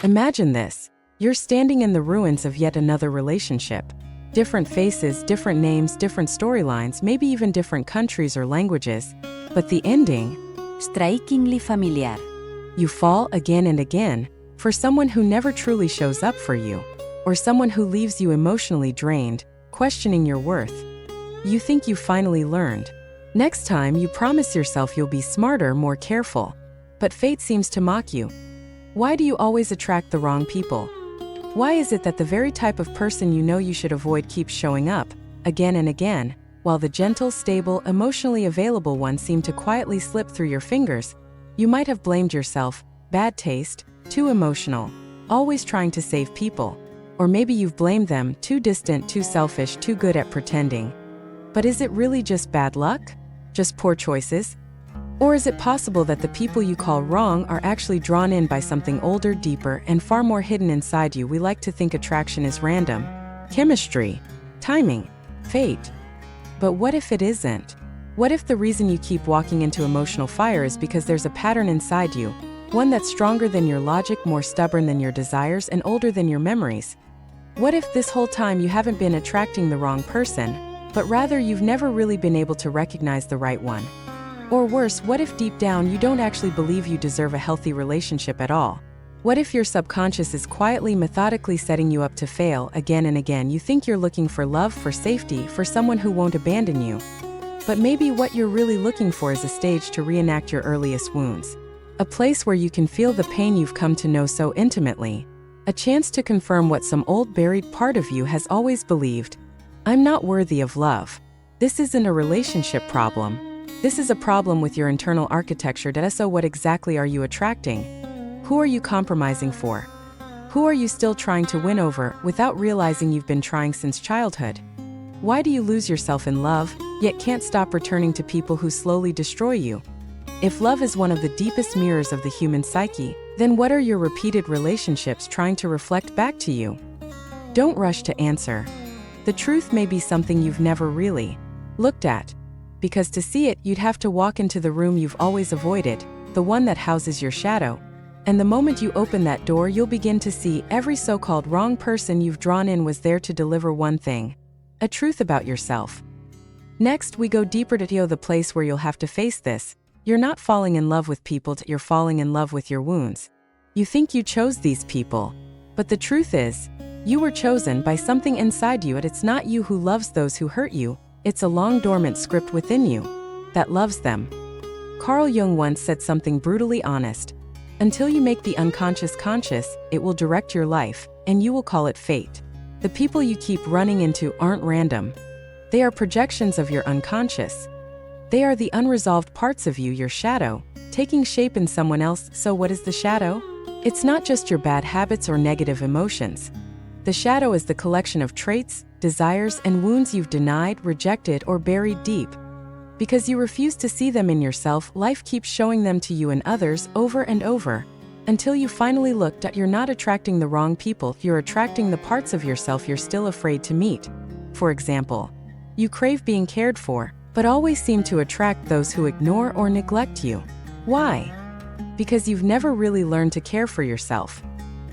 Imagine this. You're standing in the ruins of yet another relationship. Different faces, different names, different storylines, maybe even different countries or languages. But the ending? Strikingly familiar. You fall again and again for someone who never truly shows up for you, or someone who leaves you emotionally drained, questioning your worth. You think you finally learned. Next time, you promise yourself you'll be smarter, more careful. But fate seems to mock you. Why do you always attract the wrong people? Why is it that the very type of person you know you should avoid keeps showing up, again and again, while the gentle, stable, emotionally available ones seem to quietly slip through your fingers? You might have blamed yourself, bad taste, too emotional, always trying to save people. Or maybe you've blamed them, too distant, too selfish, too good at pretending. But is it really just bad luck? Just poor choices? Or is it possible that the people you call wrong are actually drawn in by something older, deeper, and far more hidden inside you? We like to think attraction is random, chemistry, timing, fate. But what if it isn't? What if the reason you keep walking into emotional fire is because there's a pattern inside you, one that's stronger than your logic, more stubborn than your desires, and older than your memories? What if this whole time you haven't been attracting the wrong person, but rather you've never really been able to recognize the right one? Or worse, what if deep down you don't actually believe you deserve a healthy relationship at all? What if your subconscious is quietly, methodically setting you up to fail again and again? You think you're looking for love, for safety, for someone who won't abandon you. But maybe what you're really looking for is a stage to reenact your earliest wounds. A place where you can feel the pain you've come to know so intimately. A chance to confirm what some old buried part of you has always believed. I'm not worthy of love. This isn't a relationship problem. This is a problem with your internal architecture. So what exactly are you attracting? Who are you compromising for? Who are you still trying to win over without realizing you've been trying since childhood? Why do you lose yourself in love, yet can't stop returning to people who slowly destroy you? If love is one of the deepest mirrors of the human psyche, then what are your repeated relationships trying to reflect back to you? Don't rush to answer. The truth may be something you've never really looked at. Because to see it, you'd have to walk into the room you've always avoided, the one that houses your shadow. And the moment you open that door, you'll begin to see every so-called wrong person you've drawn in was there to deliver one thing: a truth about yourself. Next, we go deeper to the place where you'll have to face this. You're not falling in love with people, you're falling in love with your wounds. You think you chose these people. But the truth is, you were chosen by something inside you, and it's not you who loves those who hurt you. It's a long dormant script within you that loves them. Carl Jung once said something brutally honest. Until you make the unconscious conscious, it will direct your life, and you will call it fate. The people you keep running into aren't random. They are projections of your unconscious. They are the unresolved parts of you, your shadow, taking shape in someone else. So what is the shadow? It's not just your bad habits or negative emotions. The shadow is the collection of traits, desires, and wounds you've denied, rejected, or buried deep. Because you refuse to see them in yourself, life keeps showing them to you and others over and over, until you finally looked at you're not attracting the wrong people, you're attracting the parts of yourself you're still afraid to meet. For example, you crave being cared for, but always seem to attract those who ignore or neglect you. Why? Because you've never really learned to care for yourself.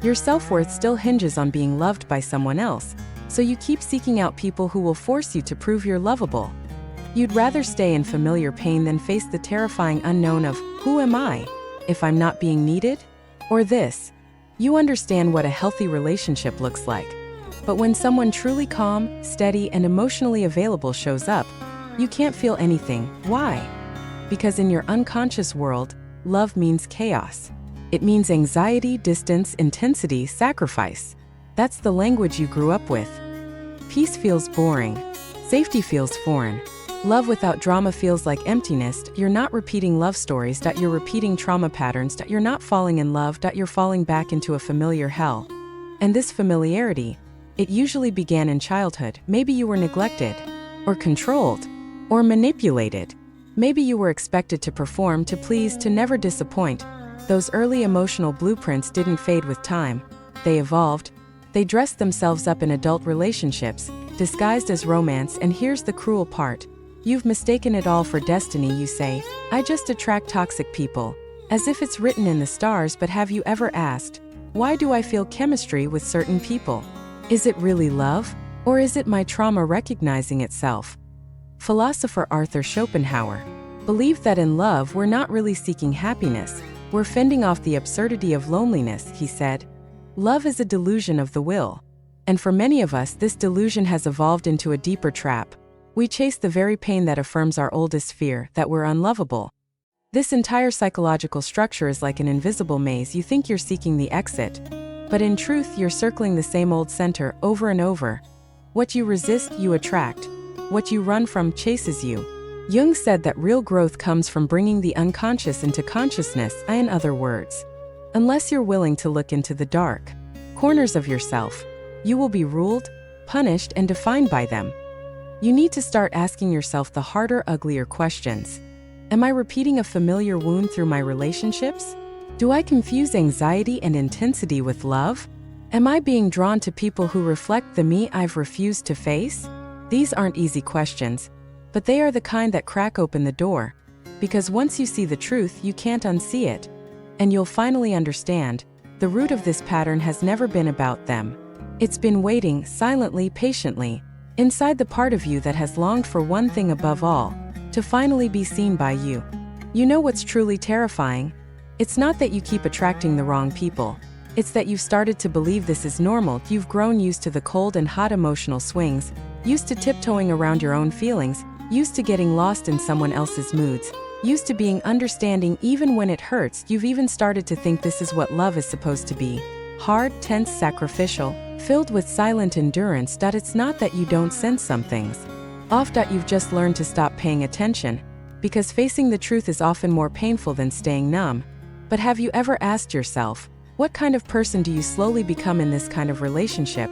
Your self-worth still hinges on being loved by someone else, so you keep seeking out people who will force you to prove you're lovable. You'd rather stay in familiar pain than face the terrifying unknown of, who am I, if I'm not being needed? Or this. You understand what a healthy relationship looks like. But when someone truly calm, steady, and emotionally available shows up, you can't feel anything. Why? Because in your unconscious world, love means chaos. It means anxiety, distance, intensity, sacrifice. That's the language you grew up with. Peace feels boring. Safety feels foreign. Love without drama feels like emptiness. You're not repeating love stories. You're repeating trauma patterns. You're not falling in love. You're falling back into a familiar hell. And this familiarity, it usually began in childhood. Maybe you were neglected, or controlled, or manipulated. Maybe you were expected to perform, to please, to never disappoint. Those early emotional blueprints didn't fade with time. They evolved. They dressed themselves up in adult relationships, disguised as romance. And here's the cruel part. You've mistaken it all for destiny. You say, I just attract toxic people, as if it's written in the stars. But have you ever asked, Why do I feel chemistry with certain people? Is it really love? Or is it my trauma recognizing itself? Philosopher Arthur Schopenhauer believed that in love we're not really seeking happiness, we're fending off the absurdity of loneliness, he said. Love is a delusion of the will. And for many of us, this delusion has evolved into a deeper trap. We chase the very pain that affirms our oldest fear, that we're unlovable. This entire psychological structure is like an invisible maze. You think you're seeking the exit, but in truth, you're circling the same old center over and over. What you resist, you attract. What you run from chases you. Jung said that real growth comes from bringing the unconscious into consciousness, in other words. Unless you're willing to look into the dark corners of yourself, you will be ruled, punished, and defined by them. You need to start asking yourself the harder, uglier questions. Am I repeating a familiar wound through my relationships? Do I confuse anxiety and intensity with love? Am I being drawn to people who reflect the me I've refused to face? These aren't easy questions, but they are the kind that crack open the door. Because once you see the truth, you can't unsee it. And you'll finally understand, the root of this pattern has never been about them. It's been waiting, silently, patiently, inside the part of you that has longed for one thing above all, to finally be seen by you. You know what's truly terrifying? It's not that you keep attracting the wrong people. It's that you've started to believe this is normal. You've grown used to the cold and hot emotional swings, used to tiptoeing around your own feelings, used to getting lost in someone else's moods, used to being understanding even when it hurts. You've even started to think this is what love is supposed to be. Hard, tense, sacrificial, filled with silent endurance. It's not that you don't sense some things. You've just learned to stop paying attention, because facing the truth is often more painful than staying numb. But have you ever asked yourself, what kind of person do you slowly become in this kind of relationship?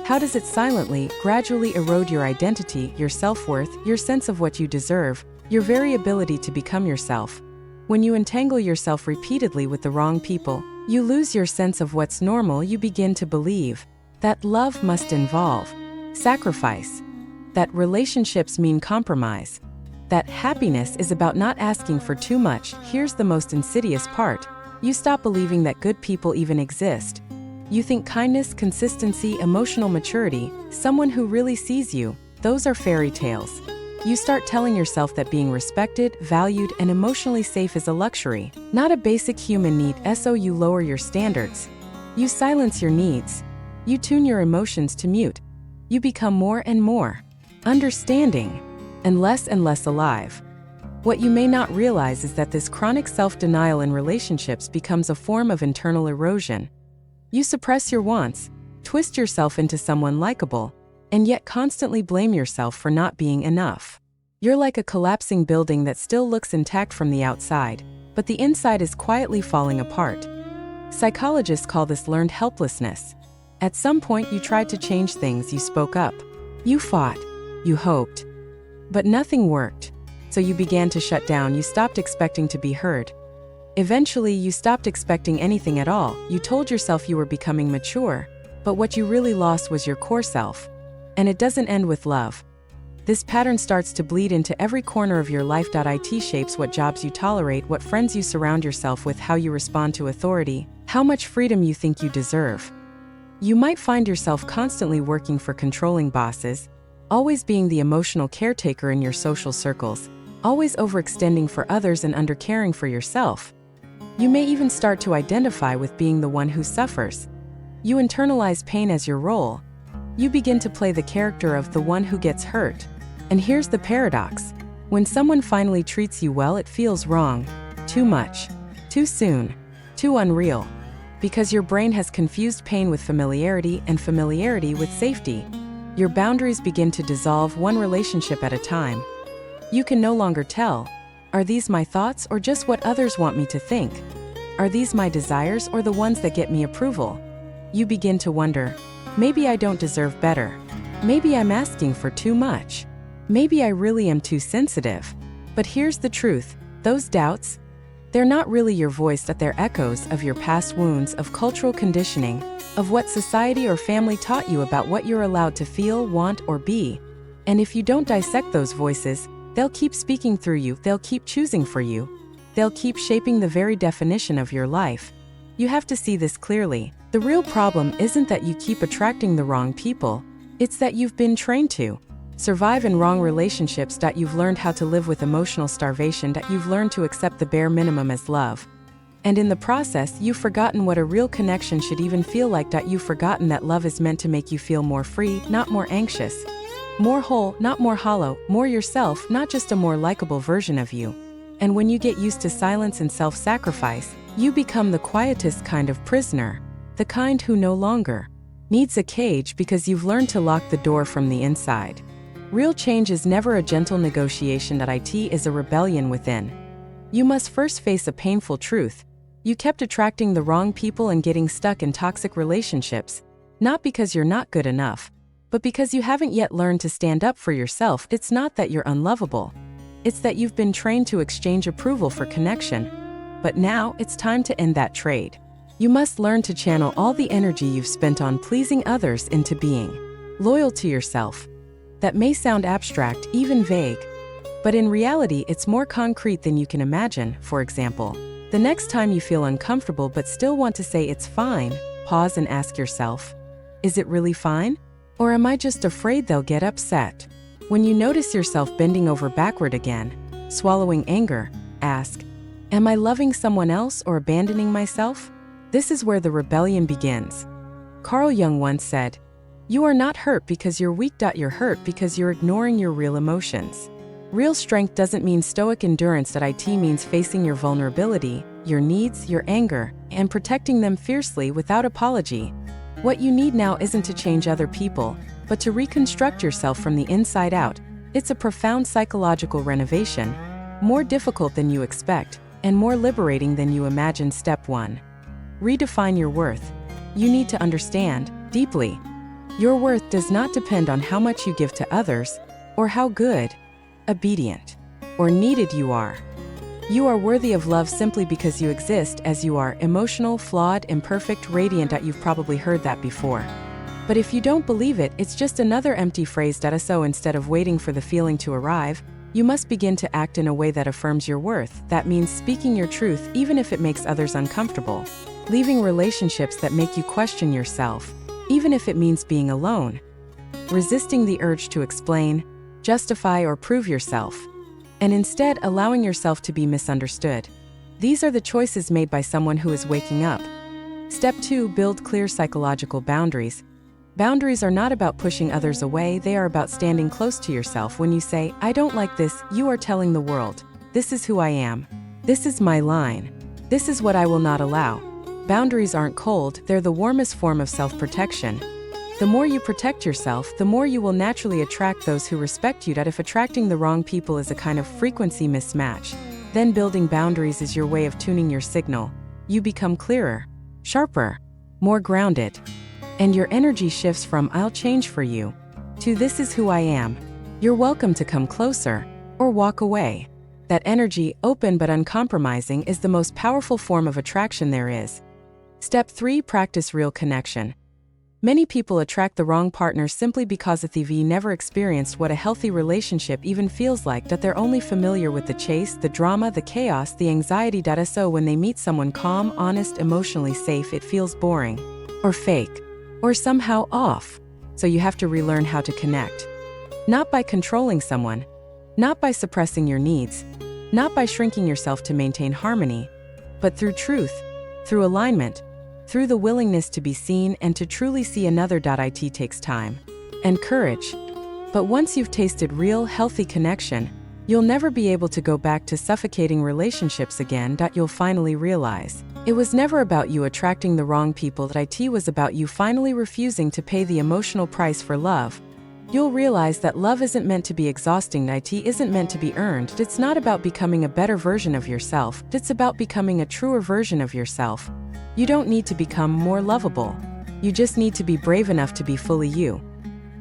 How does it silently, gradually erode your identity, your self-worth, your sense of what you deserve, your very ability to become yourself? When you entangle yourself repeatedly with the wrong people, you lose your sense of what's normal. You begin to believe that love must involve sacrifice, that relationships mean compromise, that happiness is about not asking for too much. Here's the most insidious part. You stop believing that good people even exist. You think kindness, consistency, emotional maturity, someone who really sees you, those are fairy tales. You start telling yourself that being respected, valued, and emotionally safe is a luxury, not a basic human need. So you lower your standards. You silence your needs. You tune your emotions to mute. You become more and more understanding, and less alive. What you may not realize is that this chronic self-denial in relationships becomes a form of internal erosion. You suppress your wants, twist yourself into someone likable, and yet constantly blame yourself for not being enough. You're like a collapsing building that still looks intact from the outside, but the inside is quietly falling apart. Psychologists call this learned helplessness. At some point you tried to change things. You spoke up. You fought. You hoped. But nothing worked. So you began to shut down. You stopped expecting to be heard. Eventually, you stopped expecting anything at all. You told yourself you were becoming mature, but what you really lost was your core self. And it doesn't end with love. This pattern starts to bleed into every corner of your life. It shapes what jobs you tolerate, what friends you surround yourself with, how you respond to authority, how much freedom you think you deserve. You might find yourself constantly working for controlling bosses, always being the emotional caretaker in your social circles, always overextending for others and undercaring for yourself. You may even start to identify with being the one who suffers. You internalize pain as your role. You begin to play the character of the one who gets hurt. And here's the paradox. When someone finally treats you well, it feels wrong. Too much. Too soon. Too unreal. Because your brain has confused pain with familiarity and familiarity with safety. Your boundaries begin to dissolve one relationship at a time. You can no longer tell, are these my thoughts or just what others want me to think? Are these my desires or the ones that get me approval? You begin to wonder, maybe I don't deserve better. Maybe I'm asking for too much. Maybe I really am too sensitive. But here's the truth, those doubts, they're not really your voice, that they're echoes of your past wounds, of cultural conditioning, of what society or family taught you about what you're allowed to feel, want, or be. And if you don't dissect those voices, they'll keep speaking through you, they'll keep choosing for you, they'll keep shaping the very definition of your life. You have to see this clearly. The real problem isn't that you keep attracting the wrong people, it's that you've been trained to survive in wrong relationships, that you've learned how to live with emotional starvation, that you've learned to accept the bare minimum as love. And in the process, you've forgotten what a real connection should even feel like, that you've forgotten that love is meant to make you feel more free, not more anxious. More whole, not more hollow, more yourself, not just a more likable version of you. And when you get used to silence and self-sacrifice, you become the quietest kind of prisoner, the kind who no longer needs a cage because you've learned to lock the door from the inside. Real change is never a gentle negotiation, that it is a rebellion within. You must first face a painful truth. You kept attracting the wrong people and getting stuck in toxic relationships, not because you're not good enough, but because you haven't yet learned to stand up for yourself. It's not that you're unlovable. It's that you've been trained to exchange approval for connection. But now, it's time to end that trade. You must learn to channel all the energy you've spent on pleasing others into being loyal to yourself. That may sound abstract, even vague, but in reality, it's more concrete than you can imagine. For example, the next time you feel uncomfortable but still want to say it's fine, pause and ask yourself, is it really fine? Or am I just afraid they'll get upset? When you notice yourself bending over backward again, swallowing anger, ask, am I loving someone else or abandoning myself? This is where the rebellion begins. Carl Jung once said, "You are not hurt because you're weak. You're hurt because you're ignoring your real emotions." Real strength doesn't mean stoic endurance. It means facing your vulnerability, your needs, your anger, and protecting them fiercely without apology. What you need now isn't to change other people, but to reconstruct yourself from the inside out. It's a profound psychological renovation, more difficult than you expect, and more liberating than you imagine. Step 1. Redefine your worth. You need to understand, deeply, your worth does not depend on how much you give to others, or how good, obedient, or needed you are. You are worthy of love simply because you exist as you are, emotional, flawed, imperfect, radiant. You've probably heard that before. But if you don't believe it, it's just another empty phrase. So instead of waiting for the feeling to arrive, you must begin to act in a way that affirms your worth. That means speaking your truth even if it makes others uncomfortable. Leaving relationships that make you question yourself, even if it means being alone. Resisting the urge to explain, justify, or prove yourself, and instead allowing yourself to be misunderstood. These are the choices made by someone who is waking up. Step 2. Build clear psychological boundaries. Boundaries are not about pushing others away, they are about standing close to yourself. When you say, "I don't like this," you are telling the world, "This is who I am. This is my line. This is what I will not allow." Boundaries aren't cold, they're the warmest form of self-protection. The more you protect yourself, the more you will naturally attract those who respect you. If attracting the wrong people is a kind of frequency mismatch, then building boundaries is your way of tuning your signal. You become clearer, sharper, more grounded, and your energy shifts from "I'll change for you" to "This is who I am. You're welcome to come closer," or walk away. That energy, open but uncompromising, is the most powerful form of attraction there is. Step 3. Practice real connection. Many people attract the wrong partner simply because they've never experienced what a healthy relationship even feels like. That they're only familiar with the chase, the drama, the chaos, the anxiety. So when they meet someone calm, honest, emotionally safe, it feels boring, or fake, or somehow off. So you have to relearn how to connect. Not by controlling someone, not by suppressing your needs, not by shrinking yourself to maintain harmony, but through truth, through alignment, through the willingness to be seen and to truly see another. It takes time and courage. But once you've tasted real, healthy connection, you'll never be able to go back to suffocating relationships again. You'll finally realize it was never about you attracting the wrong people. It was about you finally refusing to pay the emotional price for love. You'll realize that love isn't meant to be exhausting. It isn't meant to be earned. It's not about becoming a better version of yourself. It's about becoming a truer version of yourself. You don't need to become more lovable. You just need to be brave enough to be fully you.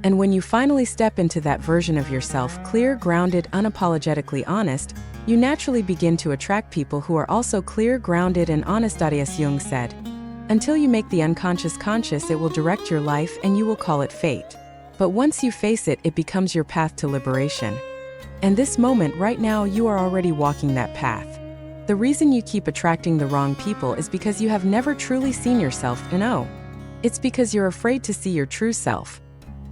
And when you finally step into that version of yourself, clear, grounded, unapologetically honest, you naturally begin to attract people who are also clear, grounded, and honest. As Jung said, until you make the unconscious conscious, it will direct your life and you will call it fate. But once you face it, it becomes your path to liberation. And this moment right now, you are already walking that path. The reason you keep attracting the wrong people is because you have never truly seen yourself to know. It's because you're afraid to see your true self.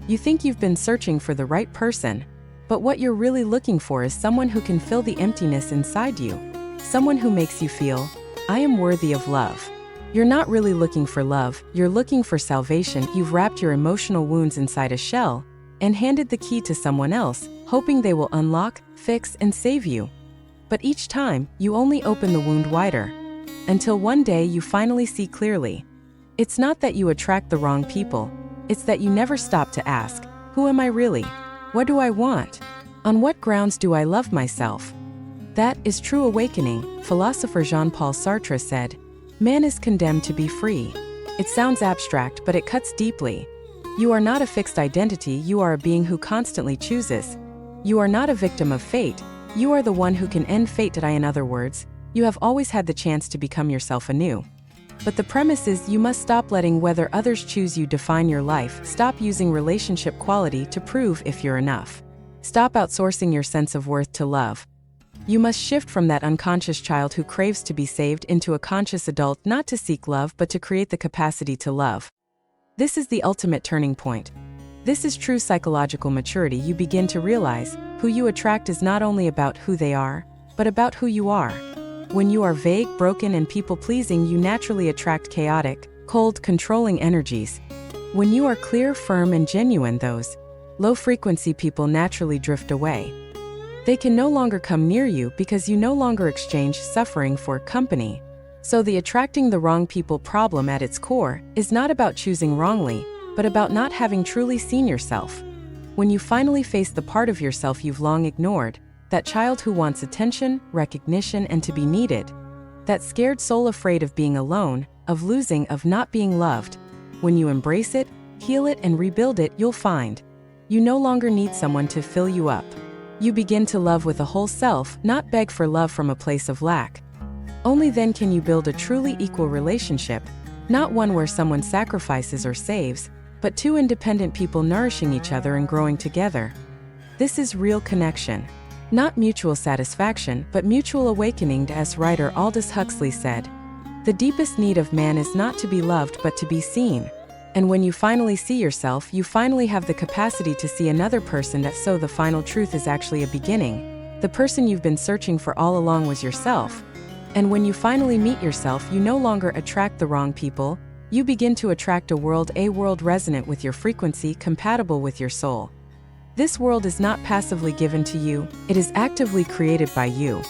You think you've been searching for the right person, but what you're really looking for is someone who can fill the emptiness inside you. Someone who makes you feel, I am worthy of love. You're not really looking for love, you're looking for salvation. You've wrapped your emotional wounds inside a shell and handed the key to someone else, hoping they will unlock, fix, and save you. But each time, you only open the wound wider. Until one day you finally see clearly. It's not that you attract the wrong people, it's that you never stop to ask, who am I really? What do I want? On what grounds do I love myself? That is true awakening. Philosopher Jean-Paul Sartre said, man is condemned to be free. It sounds abstract, but it cuts deeply. You are not a fixed identity, you are a being who constantly chooses. You are not a victim of fate, you are the one who can end fate. In other words, you have always had the chance to become yourself anew. But the premise is you must stop letting whether others choose you define your life. Stop using relationship quality to prove if you're enough. Stop outsourcing your sense of worth to love. You must shift from that unconscious child who craves to be saved into a conscious adult, not to seek love but to create the capacity to love. This is the ultimate turning point. This is true psychological maturity. You begin to realize who you attract is not only about who they are, but about who you are. When you are vague, broken, and people-pleasing, you naturally attract chaotic, cold, controlling energies. When you are clear, firm, and genuine, those low-frequency people naturally drift away. They can no longer come near you because you no longer exchange suffering for company. So the attracting the wrong people problem at its core is not about choosing wrongly, but about not having truly seen yourself. When you finally face the part of yourself you've long ignored, that child who wants attention, recognition, and to be needed, that scared soul afraid of being alone, of losing, of not being loved, when you embrace it, heal it, and rebuild it, you'll find you no longer need someone to fill you up. You begin to love with a whole self, not beg for love from a place of lack. Only then can you build a truly equal relationship, not one where someone sacrifices or saves, but two independent people nourishing each other and growing together. This is real connection. Not mutual satisfaction, but mutual awakening. As writer Aldous Huxley said, the deepest need of man is not to be loved but to be seen. And when you finally see yourself, you finally have the capacity to see another person. So the final truth is actually a beginning. The person you've been searching for all along was yourself. And when you finally meet yourself, you no longer attract the wrong people. You begin to attract a world resonant with your frequency, compatible with your soul. This world is not passively given to you, it is actively created by you.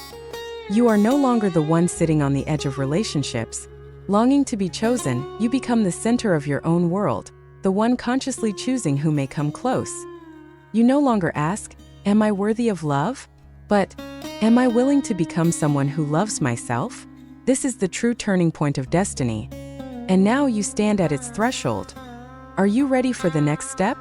You are no longer the one sitting on the edge of relationships, longing to be chosen. You become the center of your own world, the one consciously choosing who may come close. You no longer ask, am I worthy of love? But, am I willing to become someone who loves myself? This is the true turning point of destiny. And now you stand at its threshold. Are you ready for the next step?